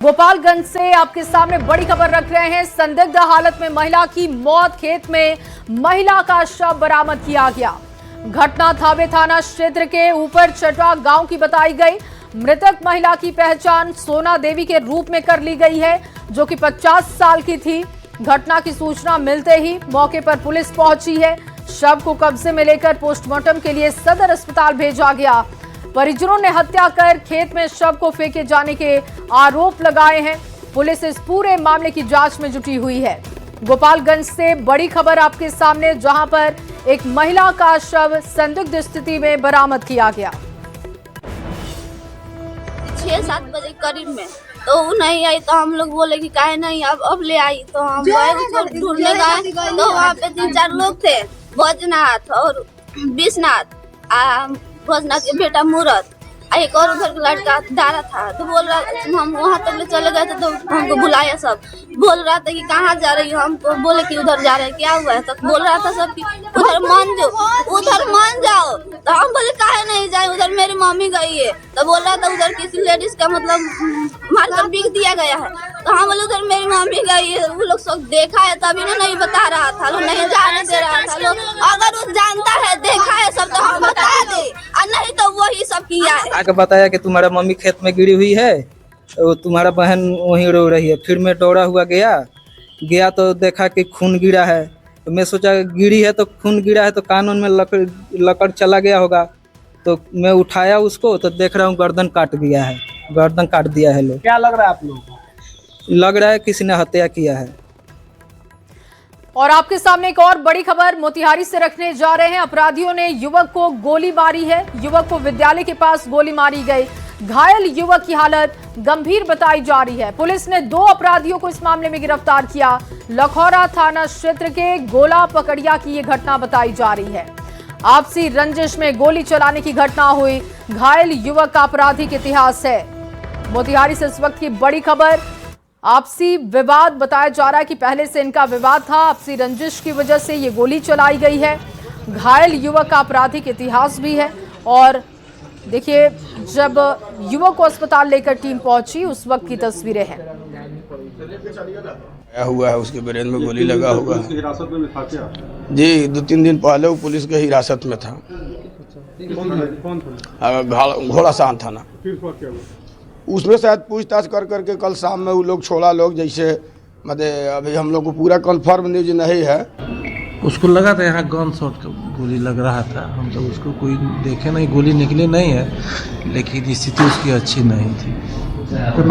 गोपालगंज से आपके सामने बड़ी खबर रख रहे हैं। संदिग्ध हालत में महिला की मौत, खेत में महिला का शव बरामद किया गया। घटना थावे थाना क्षेत्र के ऊपर चटवा गांव की बताई गई। मृतक महिला की पहचान सोना देवी के रूप में कर ली गई है, जो कि 50 साल की थी। घटना की सूचना मिलते ही मौके पर पुलिस पहुंची है। शव को कब्जे में लेकर पोस्टमार्टम के लिए सदर अस्पताल भेजा गया। परिजनों ने हत्या कर खेत में शव को फेंके जाने के आरोप लगाए हैं। पुलिस इस पूरे मामले की जांच में जुटी हुई है। गोपालगंज से बड़ी खबर आपके सामने, जहां पर एक महिला का शव संदिग्ध स्थिति में बरामद किया गया। 6-7 बजे करीब में तो वो नहीं आई, तो हम लोग बोले कि काहे नहीं अब ले आई। तो हम ढूंढने गए तो वहाँ पे 3-4 लोग थे, भोजनाथ और विश्वनाथ, भोजनाथ के बेटा मूरत, एक और उधर का लड़का दारा था। तो बोल रहा, हम वहाँ तक चले गए थे तो हमको बुलाया। सब बोल रहा था कि कहाँ जा रही हो, हम तो बोले कि उधर जा रहे हैं। क्या हुआ है? तो बोल रहा था सब कि उधर मान जाओ। तो हम बोले काहे नहीं जाए, उधर मेरी मम्मी गई है। तो बोल रहा था उधर किसी लेडीज का मतलब मारकर बिक दिया गया है। तो हम बोले उधर मेरी मम्मी गई है। वो लोग सब देखा है तभी ना नहीं बता रहा था, लोग नहीं जाने दे रहा था। लोग अगर वो जानता है, देखा है सब, तो हम बता दे, और नहीं तो वही सब किया है। आके बताया कि तुम्हारा मम्मी खेत में गिरी हुई है, तो तुम्हारा बहन वहीं रो रही है। फिर मैं दौड़ा हुआ गया तो देखा कि खून गिरा है। तो मैं सोचा गिरी है तो खून गिरा है तो कानून में लकड़ चला गया होगा। तो मैं उठाया उसको तो देख रहा हूँ गर्दन काट दिया है। लोग क्या लग रहा है आप लोगों को? लग रहा है किसी ने हत्या किया है। और आपके सामने एक और बड़ी खबर मोतिहारी से रखने जा रहे हैं। अपराधियों ने युवक को गोली मारी है। युवक को विद्यालय के पास गोली मारी गई। घायल युवक की हालत गंभीर बताई जा रही है। पुलिस ने 2 अपराधियों को इस मामले में गिरफ्तार किया। लखौरा थाना क्षेत्र के गोला पकड़िया की यह घटना बताई जा रही है। आपसी रंजिश में गोली चलाने की घटना हुई। घायल युवक का आपराधिक इतिहास है। मोतिहारी से इस वक्त की बड़ी खबर, आपसी विवाद बताया जा रहा है कि पहले से इनका विवाद था। आपसी रंजिश की वजह से ये गोली चलाई गई है। घायल युवक का आपराधिक इतिहास भी है। और देखिए, जब युवक को अस्पताल लेकर टीम पहुंची उस वक्त की तस्वीरें हैं। हुआ है, उसके ब्रेन में गोली लगा हुआ है। हिरासत में था क्या? जी, 2-3 दिन पहले वो पुलिस के हिरासत में था। कौन था? घोड़ासान थाना। फिर क्या हुआ? उसमें शायद पूछताछ कर करके कल शाम में वो लोग छोड़ा लोग, जैसे मतलब अभी हम लोग को पूरा कंफर्म न्यूज नहीं है। उसको लगा था यहाँ गन शॉट का गोली लग रहा था। हम तो उसको कोई देखे नहीं, गोली निकली नहीं है, लेकिन स्थिति उसकी अच्छी नहीं थी। रेफर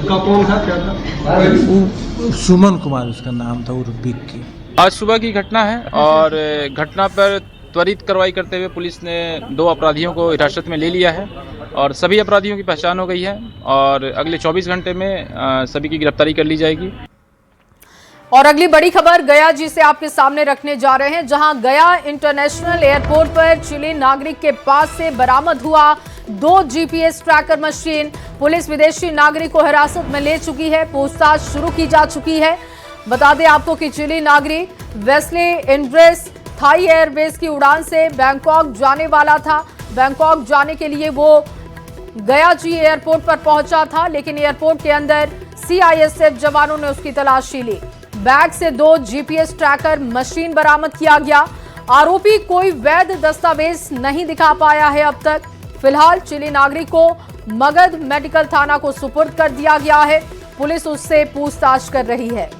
कौन था, क्या था? वो सुमन कुमार उसका नाम था, उर्फ विक्की। आज सुबह की घटना है और घटना पर त्वरित कार्रवाई करते हुए पुलिस ने 2 अपराधियों को हिरासत में ले लिया है और सभी अपराधियों की पहचान हो गई है और अगले 24 घंटे में सभी की गिरफ्तारी कर ली जाएगी। और अगली बड़ी खबर गया जी से आपके सामने रखने जा रहे हैं, जहां गया इंटरनेशनल एयरपोर्ट पर चिली नागरिक के पास से बरामद हुआ 2 जीपीएस ट्रैकर मशीन। पुलिस विदेशी नागरिक को हिरासत में ले चुकी है। पूछताछ शुरू की जा चुकी है। बता दें आपको कि चिली नागरिक वेस्ले इंड्रेस थाई एयरबेस की उड़ान से बैंकॉक जाने वाला था। बैंकॉक जाने के लिए वो गया जी एयरपोर्ट पर पहुंचा था, लेकिन एयरपोर्ट के अंदर सीआईएसएफ जवानों ने उसकी तलाशी ली। बैग से 2 जीपीएस ट्रैकर मशीन बरामद किया गया। आरोपी कोई वैध दस्तावेज नहीं दिखा पाया है अब तक। फिलहाल चिली नागरिक को मगध मेडिकल थाना को सुपुर्द कर दिया गया है। पुलिस उससे पूछताछ कर रही है।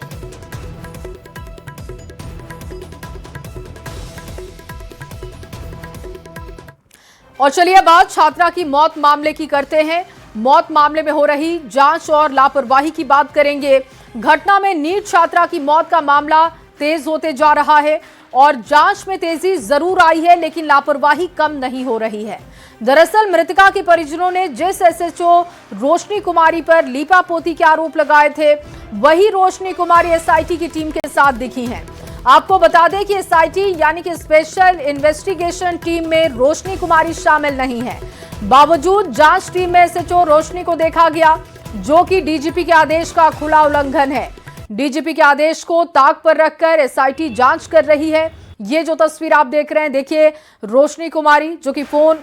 और चलिए बात छात्रा की मौत मामले की करते हैं। मौत मामले में हो रही जांच और लापरवाही की बात करेंगे। घटना में नीट छात्रा की मौत का मामला तेज होते जा रहा है और जांच में तेजी जरूर आई है, लेकिन लापरवाही कम नहीं हो रही है। दरअसल मृतका के परिजनों ने जिस एसएचओ रोशनी कुमारी पर लीपापोती के आरोप लगाए थे, वही रोशनी कुमारी एसआईटी की टीम के साथ दिखी हैं। आपको बता दें कि एसआईटी यानी कि स्पेशल इन्वेस्टिगेशन टीम में रोशनी कुमारी शामिल नहीं है। बावजूद जांच टीम में एसएचओ रोशनी को देखा गया, जो कि डीजीपी के आदेश का खुला उल्लंघन है। डीजीपी के आदेश को ताक पर रखकर एसआईटी जांच कर रही है। ये जो तस्वीर आप देख रहे हैं, देखिए रोशनी कुमारी जो कि फोन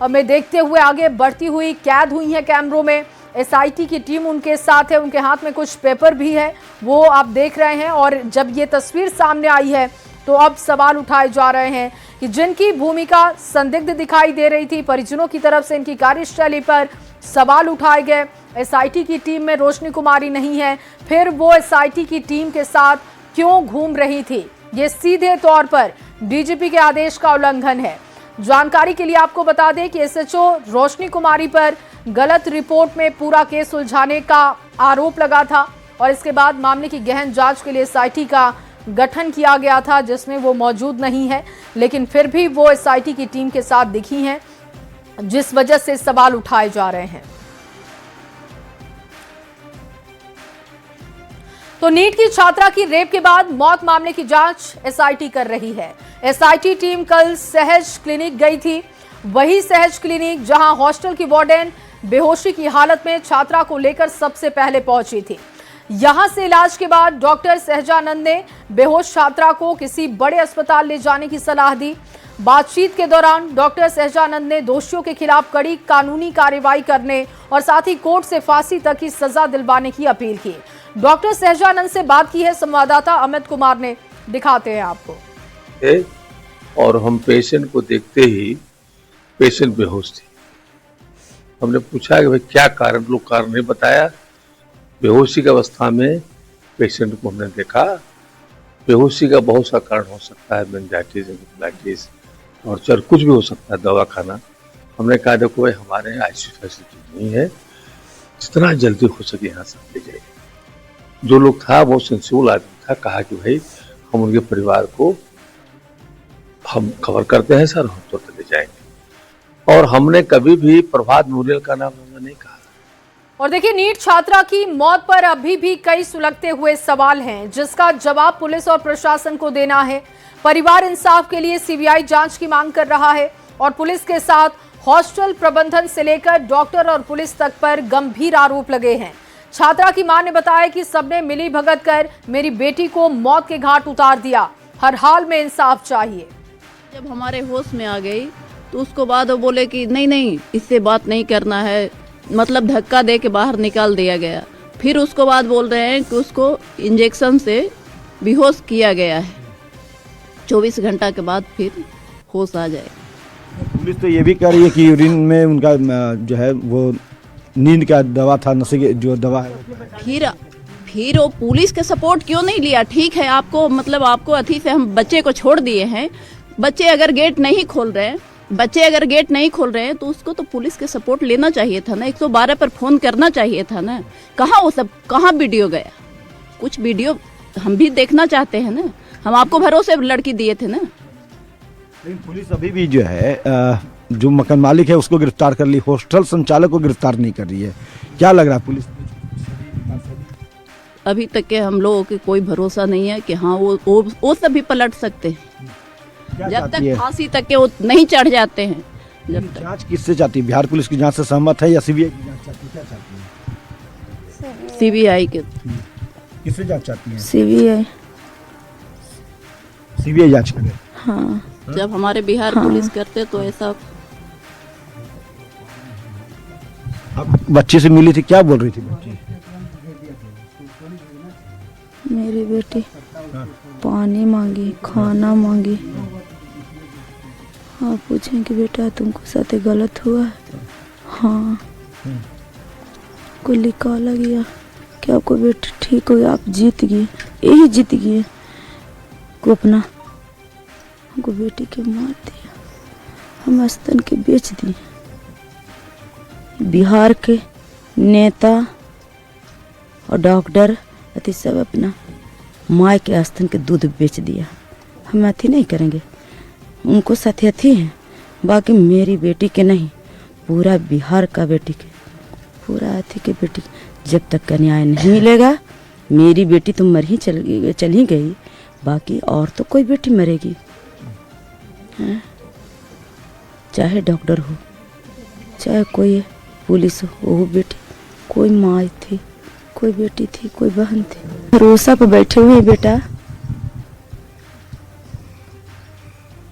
में देखते हुए आगे बढ़ती हुई कैद हुई है कैमरों में। एसआईटी की टीम उनके साथ है, उनके हाथ में कुछ पेपर भी है, वो आप देख रहे हैं। और जब ये तस्वीर सामने आई है तो अब सवाल उठाए जा रहे हैं कि जिनकी भूमिका संदिग्ध दिखाई दे रही थी, परिजनों की तरफ से इनकी कार्यशैली पर सवाल उठाए गए। एसआईटी की टीम में रोशनी कुमारी नहीं है, फिर वो एसआईटी की टीम के साथ क्यों घूम रही थी? ये सीधे तौर पर डीजीपी के आदेश का उल्लंघन है। जानकारी के लिए आपको बता दें कि एसएचओ रोशनी कुमारी पर गलत रिपोर्ट में पूरा केस सुलझाने का आरोप लगा था और इसके बाद मामले की गहन जांच के लिए एसआईटी का गठन किया गया था, जिसमें वो मौजूद नहीं है, लेकिन फिर भी वो एसआईटी की टीम के साथ दिखी हैं, जिस वजह से सवाल उठाए जा रहे हैं। तो नीट की छात्रा की रेप के बाद मौत मामले की जांच एसआईटी कर रही है। एसआईटी टीम कल सहज क्लिनिक गई थी, वही सहज क्लिनिक जहां हॉस्टल की वार्डन बेहोशी की हालत में छात्रा को लेकर सबसे पहले पहुंची थी। यहां से इलाज के बाद डॉक्टर सहजानंद ने बेहोश छात्रा को किसी बड़े अस्पताल ले जाने की सलाह दी। बातचीत के दौरान डॉक्टर सहजानंद ने दोषियों के खिलाफ कड़ी कानूनी कार्रवाई करने और साथ ही कोर्ट से फांसी तक की सजा दिलवाने की अपील की। डॉक्टर सहजानंद से बात की है संवाददाता अमित कुमार ने, दिखाते हैं आपको। और हम पेशेंट को देखते ही पेशेंट बेहोश थी। हमने पूछा कि भाई क्या कारण, लोग कारण नहीं बताया। बेहोशी की अवस्था में पेशेंट को हमने देखा। बेहोशी का बहुत सा कारण हो सकता है, मेनिंजाइटिस, एंसेफेलाइटिस और चल कुछ भी हो सकता है, दवा खाना। हमने कहा देखो भाई हमारे यहाँ आईसीयू फैसिलिटी नहीं है, जितना जल्दी हो सके यहाँ से ले जाइए। जो लोग था वो सेंसिबल आदमी था, कहा कि भाई हम उनके परिवार को हम खबर करते हैं सर, हम तो ले जाएंगे। और हमने कभी भी प्रभात मुरियल का नाम हमने नहीं कहा। और देखिए, नीट छात्रा की मौत पर अभी भी कई सुलगते हुए सवाल हैं, जिसका जवाब पुलिस और प्रशासन को देना है। परिवार इंसाफ के लिए सीबीआई जांच की मांग कर रहा है और पुलिस के साथ हॉस्टल प्रबंधन से लेकर डॉक्टर और पुलिस तक पर गंभीर आरोप लगे हैं। छात्रा की मां ने बताया कि सबने मिली भगत कर मेरी बेटी को मौत के घाट उतार दिया, हर हाल में इंसाफ चाहिए। जब हमारे होश में आ गई तो उसको बाद वो बोले कि नहीं इससे बात नहीं करना है, मतलब धक्का दे के बाहर निकाल दिया गया। फिर उसको बाद बोल रहे हैं कि उसको इंजेक्शन से बेहोश किया गया है, 24 घंटा के बाद फिर होश आ जाएगा। पुलिस तो ये भी कह रही है कि यूरिन में उनका जो है वो नींद का दवा था, नशे की जो दवा है। फिर वो पुलिस के सपोर्ट क्यों नहीं लिया? ठीक है, आपको मतलब आपको अथी से हम बच्चे को छोड़ दिए हैं। बच्चे अगर गेट नहीं खोल रहे हैं तो उसको तो पुलिस के सपोर्ट लेना चाहिए था ना, 112 पर फोन करना चाहिए था ना। कहाँ वो सब, कहाँ वीडियो गया? कुछ वीडियो हम भी देखना चाहते हैं ना, हम आपको भरोसे लड़की दिए थे ना। लेकिन पुलिस अभी भी जो है जो मकान मालिक है उसको गिरफ्तार कर ली, हॉस्टल संचालक को गिरफ्तार नहीं कर रही है। क्या लग रहा है पुलिस? अभी तक के हम लोगों के कोई भरोसा नहीं है कि हाँ वो सब भी पलट सकते हैं। जब तक फांसी तक के वो नहीं चढ़ जाते हैं। जब तक जांच किससे चाहती है? बिहार पुलिस की जांच से सहमत है या सीबीआई की जांच चाहती है? क्या चाहती है? सीबीआई के। किससे जांच चाहती है? सीबीआई जांच करे। हाँ, जब हमारे बिहार पुलिस करते तो ऐसा। अब बच्चे से मिली थी, क्या बोल रही थी बच्ची? मेरी बेटी पानी मांगी, खाना मांगी। हाँ, पूछें कि बेटा तुमको साथ गलत हुआ है? हाँ। कोई निकाला गया कि आपको बेटा ठीक हो गया, आप जीत गए, यही जीत गए को अपना हमको बेटी के मार दिया, हम स्तन के बेच दिए। बिहार के नेता और डॉक्टर अति सब अपना माँ के स्तन के दूध बेच दिया। हम अति नहीं करेंगे, उनको साथी अति हैं, बाकी मेरी बेटी के नहीं, पूरा बिहार का बेटी के, पूरा अति के बेटी। जब तक का न्याय नहीं मिलेगा, मेरी बेटी तो मर ही चल ही गई, बाकी और तो कोई बेटी मरेगी। हाँ? चाहे डॉक्टर हो, चाहे कोई पुलिस हो, वो बेटी, कोई माँ थी, कोई बेटी थी, कोई बहन थी। भरोसा पे बैठे हुए बेटा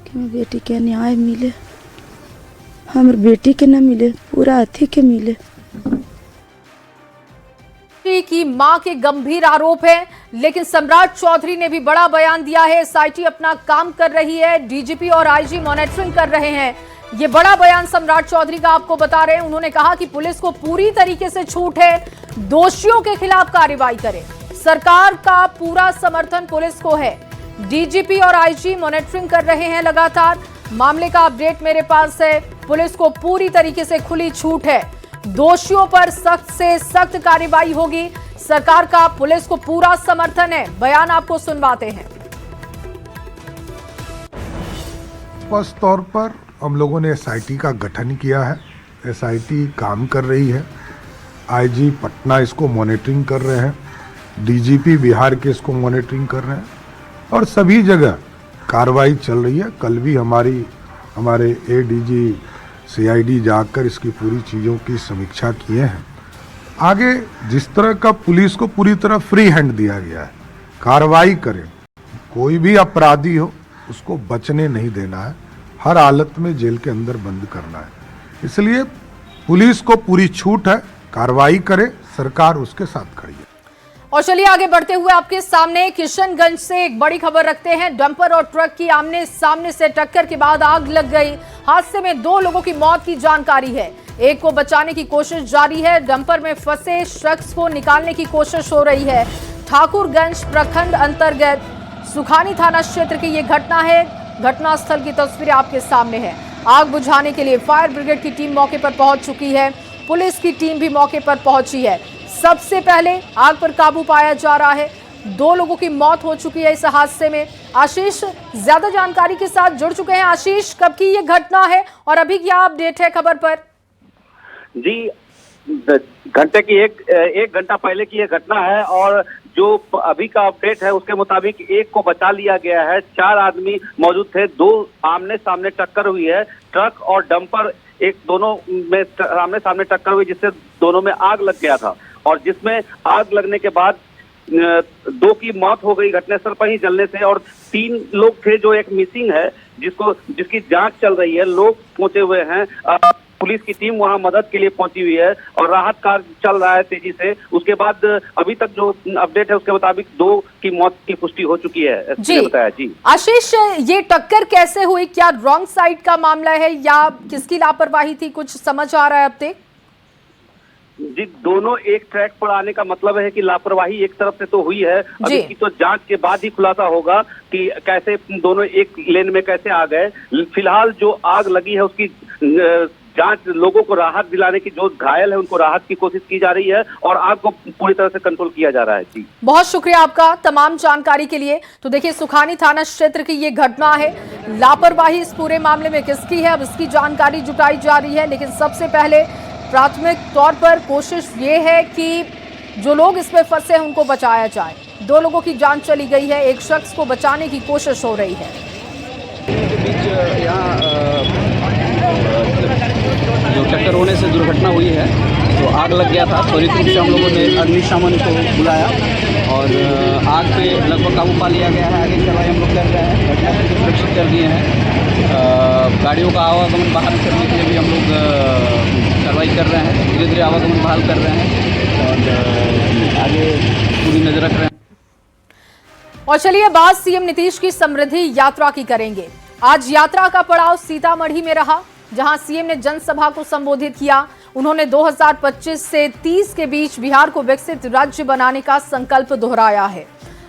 कि मेरी बेटी के न्याय मिले, हमारे बेटी के न मिले, पूरा अथी के मिले। की मां के गंभीर आरोप है, लेकिन सम्राट चौधरी ने भी बड़ा बयान दिया है। एसआईटी अपना काम कर रही है, डीजीपी और आईजी मॉनिटरिंग कर रहे हैं। ये बड़ा बयान सम्राट चौधरी का आपको बता रहे हैं। उन्होंने कहा कि पुलिस को पूरी तरीके से छूट है, दोषियों के खिलाफ कार्रवाई करे। सरकार का पूरा समर्थन पुलिस को है। डीजीपी और आईजी मॉनिटरिंग कर रहे हैं लगातार। मामले का अपडेट मेरे पास है। पुलिस को पूरी तरीके से खुली छूट है, दोषियों पर सख्त से सख्त कार्रवाई होगी। सरकार का पुलिस को पूरा समर्थन है। बयान आपको सुनवाते हैं। स्पष्ट तौर पर हम लोगों ने एसआईटी का गठन किया है। एसआईटी काम कर रही है। आईजी पटना इसको मॉनिटरिंग कर रहे हैं, डीजीपी बिहार के इसको मॉनिटरिंग कर रहे हैं और सभी जगह कार्रवाई चल रही है। कल भी हमारे एडीजी सीआईडी जाकर इसकी पूरी चीज़ों की समीक्षा किए हैं। आगे जिस तरह का पुलिस को पूरी तरह फ्री हैंड दिया गया है, कार्रवाई करें, कोई भी अपराधी हो उसको बचने नहीं देना है, हर हालत में जेल के अंदर बंद करना है। इसलिए पुलिस को पूरी छूट है, कार्रवाई करे, सरकार उसके साथ खड़ी है। और चलिए आगे बढ़ते हुए आपके सामने किशनगंज से एक बड़ी खबर रखते हैं। डंपर और ट्रक की आमने सामने से टक्कर के बाद आग लग गई। हादसे में 2 लोगों की मौत की जानकारी है। एक को बचाने की कोशिश जारी है। डंपर में फंसे शख्स को निकालने की कोशिश हो रही है। ठाकुरगंज प्रखंड अंतर्गत सुखानी थाना क्षेत्र की यह घटना है। घटनास्थल की तस्वीरें आपके सामने है। आग बुझाने के लिए फायर ब्रिगेड की टीम मौके पर पहुंच चुकी है। पुलिस की टीम भी मौके पर पहुंची है। सबसे पहले आग पर काबू पाया जा रहा है। 2 लोगों की मौत हो चुकी है इस हादसे में। आशीष ज्यादा जानकारी के साथ जुड़ चुके हैं। आशीष, कब की ये घटना है और अभी क्या अपडेट है खबर पर? जी, घंटे की एक घंटा पहले की ये घटना है और जो अभी का अपडेट है उसके मुताबिक एक को बचा लिया गया है। 4 आदमी मौजूद थे। 2 आमने सामने टक्कर हुई है। ट्रक और डंपर एक दोनों में आमने सामने टक्कर हुई, जिससे दोनों में आग लग गया था और जिसमें आग लगने के बाद 2 की मौत हो गई घटनास्थल पर ही जलने से और 3 लोग थे जो एक मिसिंग है, जिसकी जांच चल रही है। लोग पहुंचे हुए हैं। पुलिस की टीम वहां मदद के लिए पहुंची हुई है और राहत कार्य चल रहा है तेजी से। उसके बाद अभी तक जो अपडेट है उसके मुताबिक 2 की मौत की पुष्टि हो चुकी है। जी बताया। जी आशीष, ये टक्कर कैसे हुई? क्या रॉन्ग साइड का मामला है या किसकी लापरवाही थी? कुछ समझ आ रहा है अब तक? जी, दोनों एक ट्रैक पर आने का मतलब है कि लापरवाही एक तरफ से तो हुई है। अभी की तो जांच के बाद ही खुलासा होगा कि कैसे दोनों एक लेन में कैसे आ गए। फिलहाल जो आग लगी है उसकी जांच, लोगों को राहत दिलाने की, जो घायल है उनको राहत की कोशिश की जा रही है और आग को पूरी तरह से कंट्रोल किया जा रहा है। जी, बहुत शुक्रिया आपका तमाम जानकारी के लिए। तो देखिए, सुखानी थाना क्षेत्र की ये घटना है। लापरवाही इस पूरे मामले में किसकी है, अब इसकी जानकारी जुटाई जा रही है। लेकिन सबसे पहले प्राथमिक तौर पर कोशिश ये है कि जो लोग इसमें फंसे हैं उनको बचाया जाए। 2 लोगों की जान चली गई है, एक शख्स को बचाने की कोशिश हो रही है। जो टक्कर होने से दुर्घटना हुई है, तो आग लग गया था। त्वरित रूप से हम लोगों ने अग्निशमन को बुलाया और आग पे लगभग काबू पा लिया गया है। आगे की कार्रवाई हम लोग कर रहे हैं। घटना को सुरक्षित कर दिए हैं। गाड़ियों का आवागमन बहाल करने के लिए भी हम लोग कार्रवाई कर रहे हैं। धीरे धीरे आवागमन बहाल कर रहे हैं और आगे पूरी नजर रख रहे हैं। और चलिए बात सीएम नीतीश की समृद्धि यात्रा की करेंगे। आज यात्रा का पड़ाव सीतामढ़ी में रहा, जहां सीएम ने जनसभा को संबोधित किया। उन्होंने 2025 से 30 के बीच बिहार को विकसित राज्य बनाने का संकल्प दोहराया है।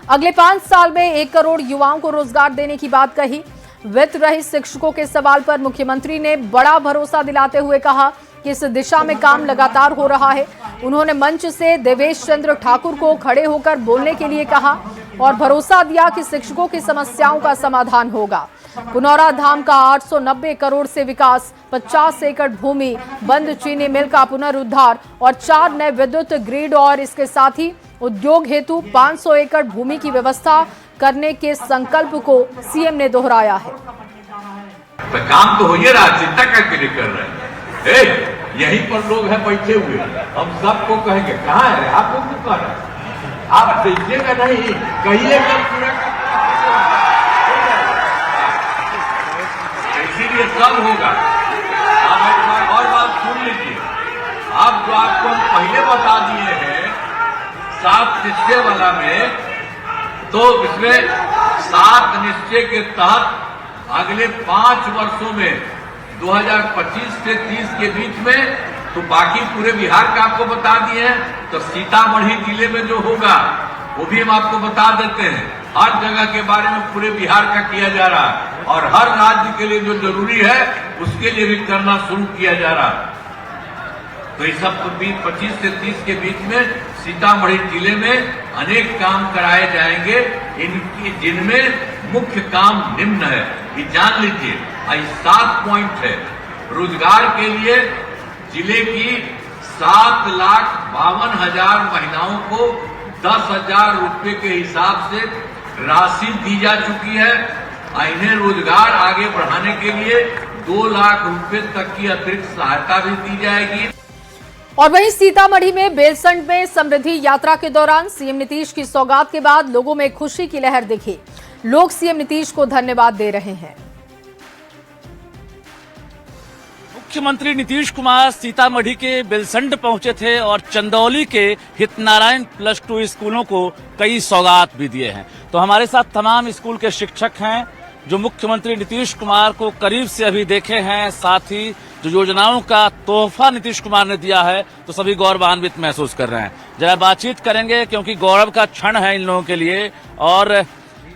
अगले 5 साल में 1 करोड़ युवाओं को रोजगार देने की बात कही। वित्त रहित शिक्षकों के सवाल पर मुख्यमंत्री ने बड़ा भरोसा दिलाते हुए कहा कि इस दिशा में काम लगातार हो रहा है। उन्होंने मंच से देवेश चंद्र ठाकुर को खड़े होकर बोलने के लिए कहा और भरोसा दिया कि शिक्षकों की समस्याओं का समाधान होगा। पुनौरा धाम का 890 करोड़ से विकास, 50 एकड़ भूमि, बंद चीनी मिल का पुनरुद्धार और 4 नए विद्युत ग्रिड और इसके साथ ही उद्योग हेतु 500 एकड़ भूमि की व्यवस्था करने के संकल्प को सीएम ने दोहराया है। तो काम तो हो ही रहा, चिंता करके नहीं कर रहे हैं। यहीं पर लोग हैं बैठे हुए, हम सबको कहेंगे कहाँ है आप लोग, तो कह रहे आप देखिएगा नहीं, कहिएगा पूरा, इसीलिए सब होगा। आप एक बार और बात सुन लीजिए। अब जो आपको हम पहले बता दिए हैं 7 निश्चय वाला में, तो इसमें 7 निश्चय के तहत अगले 5 वर्षों में 2025 से 30 के बीच में, तो बाकी पूरे बिहार का आपको बता दिए हैं। तो सीतामढ़ी जिले में जो होगा वो भी हम आपको बता देते हैं। हर जगह के बारे में पूरे बिहार का किया जा रहा है और हर राज्य के लिए जो जरूरी है उसके लिए भी करना शुरू किया जा रहा है। तो इस सब 25 से 30 के बीच में सीतामढ़ी जिले में अनेक काम कराए जाएंगे, जिनमें मुख्य काम निम्न है, ये जान लीजिए। 7 पॉइंट है। रोजगार के लिए जिले की 7,52,000 महिलाओं को 10,000 रुपये के हिसाब से राशि दी जा चुकी है। इन्हें रोजगार आगे बढ़ाने के लिए 2 लाख रुपए तक की अतिरिक्त सहायता भी दी जाएगी। और वहीं सीतामढ़ी में बेलसंड में समृद्धि यात्रा के दौरान सीएम नीतीश की सौगात के बाद लोगों में खुशी की लहर दिखी। लोग सीएम नीतीश को धन्यवाद दे रहे हैं। मुख्यमंत्री नीतीश कुमार सीतामढ़ी के बेलसंड पहुंचे थे और चंदौली के हितनारायण +2 स्कूलों को कई सौगात भी दिए हैं। तो हमारे साथ तमाम स्कूल के शिक्षक हैं जो मुख्यमंत्री नीतीश कुमार को करीब से अभी देखे हैं, साथ ही जो योजनाओं का तोहफा नीतीश कुमार ने दिया है, तो सभी गौरवान्वित महसूस कर रहे हैं। जरा बातचीत करेंगे क्योंकि गौरव का क्षण है इन लोगों के लिए और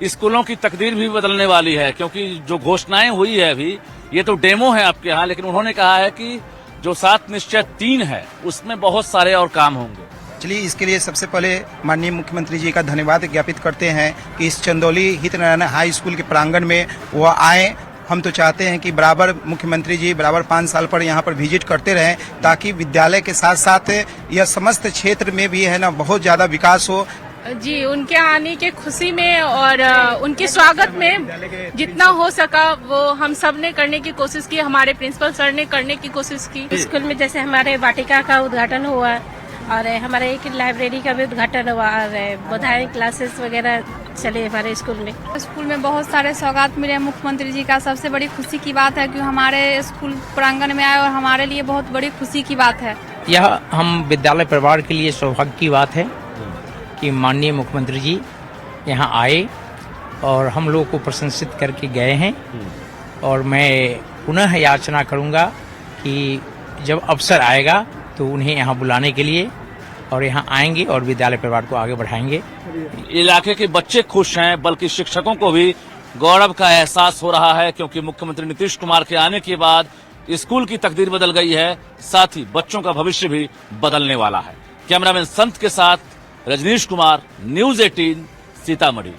स्कूलों की तकदीर भी बदलने वाली है, क्योंकि जो घोषणाएं हुई है अभी ये तो डेमो है आपके यहाँ, लेकिन उन्होंने कहा है कि जो 7 निश्चय 3 है उसमें बहुत सारे और काम होंगे। चलिए, इसके लिए सबसे पहले माननीय मुख्यमंत्री जी का धन्यवाद ज्ञापित करते हैं कि इस चंदौली हितनारायण हाई स्कूल के प्रांगण में वो आए। हम तो चाहते हैं कि बराबर मुख्यमंत्री जी बराबर 5 साल पर यहाँ पर विजिट करते रहें, ताकि विद्यालय के साथ साथ यह समस्त क्षेत्र में भी है ना बहुत ज्यादा विकास हो। जी, उनके आने के खुशी में और उनके स्वागत में जितना हो सका वो हम सब ने करने की कोशिश की, हमारे प्रिंसिपल सर ने करने की कोशिश की। स्कूल में जैसे हमारे वाटिका का उद्घाटन हुआ और हमारे एक लाइब्रेरी का भी उद्घाटन हुआ और बधाई क्लासेस वगैरह चले हमारे स्कूल में। स्कूल में बहुत सारे सौगात मिले मुख्यमंत्री जी का। सबसे बड़ी खुशी की बात है कि हमारे स्कूल प्रांगण में आए और हमारे लिए बहुत बड़ी खुशी की बात है। यह हम विद्यालय परिवार के लिए सौभाग्य की बात है कि माननीय मुख्यमंत्री जी यहाँ आए और हम लोग को प्रशंसित करके गए हैं। और मैं पुनः याचना करूँगा कि जब अवसर आएगा तो उन्हें यहाँ बुलाने के लिए और यहाँ आएंगे और विद्यालय परिवार को आगे बढ़ाएंगे। इलाके के बच्चे खुश हैं, बल्कि शिक्षकों को भी गौरव का एहसास हो रहा है, क्योंकि मुख्यमंत्री नीतीश कुमार के आने के बाद स्कूल की तकदीर बदल गई है, साथ ही बच्चों का भविष्य भी बदलने वाला है। कैमरामैन संत के साथ रजनीश कुमार, न्यूज़ 18 सीतामढ़ी।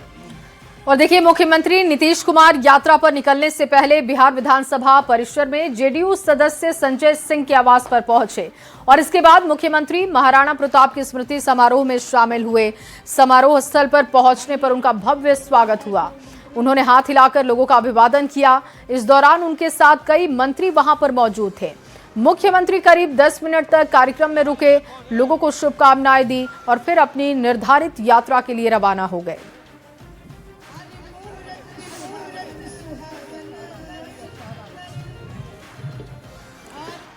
और देखिए, मुख्यमंत्री नीतीश कुमार यात्रा पर निकलने से पहले बिहार विधानसभा परिसर में जेडीयू सदस्य संजय सिंह के आवास पर पहुंचे और इसके बाद मुख्यमंत्री महाराणा प्रताप की स्मृति समारोह में शामिल हुए। समारोह स्थल पर पहुंचने पर उनका भव्य स्वागत हुआ। उन्होंने हाथ हिलाकर लोगों का अभिवादन किया। इस दौरान उनके साथ कई मंत्री वहां पर मौजूद थे। मुख्यमंत्री करीब 10 मिनट तक कार्यक्रम में रुके, लोगों को शुभकामनाएं दी और फिर अपनी निर्धारित यात्रा के लिए रवाना हो गए।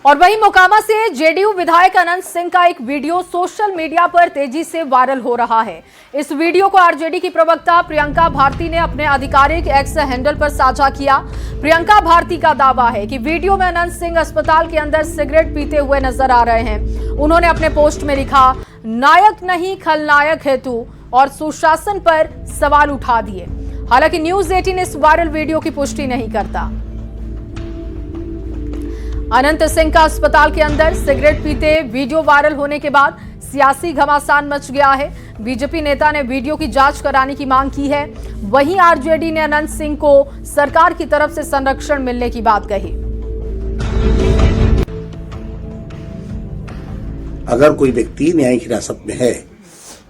और वहीं मोकामा से जेडीयू विधायक अनंत सिंह का एक वीडियो सोशल मीडिया पर तेजी से वायरल हो रहा है। इस वीडियो को आरजेडी की प्रवक्ता प्रियंका भारती ने अपने आधिकारिक एक्स हैंडल पर साझा किया। प्रियंका भारती का दावा है कि वीडियो में अनंत सिंह अस्पताल के अंदर सिगरेट पीते हुए नजर आ रहे हैं। उन्होंने अपने पोस्ट में लिखा, नायक नहीं खलनायक है तू, और सुशासन पर सवाल उठा दिए। हालांकि न्यूज़ 18 इस वायरल वीडियो की पुष्टि नहीं करता। अनंत सिंह का अस्पताल के अंदर सिगरेट पीते वीडियो वायरल होने के बाद सियासी घमासान मच गया है। बीजेपी नेता ने वीडियो की जांच कराने की मांग की है। वहीं आरजेडी ने अनंत सिंह को सरकार की तरफ से संरक्षण मिलने की बात कही। अगर कोई व्यक्ति न्यायिक हिरासत में है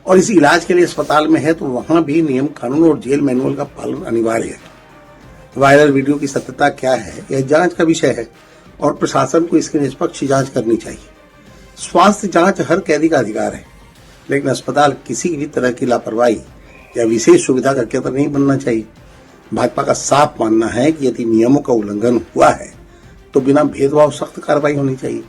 और इस इलाज के लिए अस्पताल में है तो वहां भी नियम कानून और जेल मैनुअल का पालन अनिवार्य है। वायरल वीडियो की सत्यता क्या है यह जांच का विषय है और प्रशासन को इसकी निष्पक्ष जांच करनी चाहिए। स्वास्थ्य जांच हर कैदी का अधिकार है, लेकिन अस्पताल किसी भी तरह की लापरवाही या विशेष सुविधा का केंद्र नहीं बनना चाहिए। भाजपा का साफ मानना है कि यदि नियमों का उल्लंघन हुआ है तो बिना भेदभाव सख्त कार्रवाई होनी चाहिए।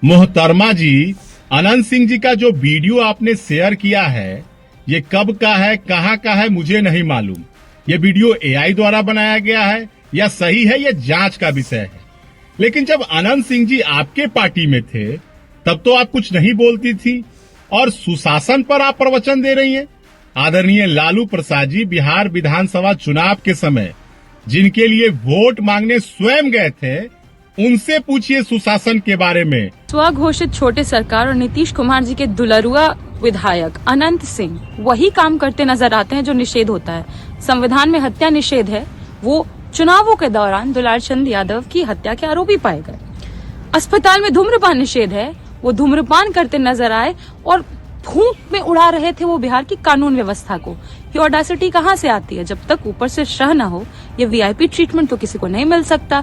मोहतरमा जी अनंत सिंह जी का जो वीडियो आपने शेयर किया है, ये कब का है, कहां का है, मुझे नहीं मालूम। ये वीडियो एआई द्वारा बनाया गया है या सही है, ये जांच का विषय है। लेकिन जब अनंत सिंह जी आपके पार्टी में थे तब तो आप कुछ नहीं बोलती थी और सुशासन पर आप प्रवचन दे रही हैं। आदरणीय लालू प्रसाद जी बिहार विधानसभा चुनाव के समय जिनके लिए वोट मांगने स्वयं गए थे, उनसे पूछिए सुशासन के बारे में। स्वघोषित छोटे सरकार और नीतीश कुमार जी के दुलरुआ विधायक अनंत सिंह वही काम करते नजर आते हैं जो निषेध होता है। संविधान में हत्या निषेध है, वो चुनावों के दौरान दुलार चंद यादव की हत्या के आरोपी पाए गए। अस्पताल में धूम्रपान निषेध है, वो धूम्रपान करते नजर आए और फूंक में उड़ा रहे थे वो बिहार की कानून व्यवस्था को। ये ऑडेसिटी कहाँ से आती है? जब तक ऊपर से शह न हो, ये वीआईपी ट्रीटमेंट तो किसी को नहीं मिल सकता।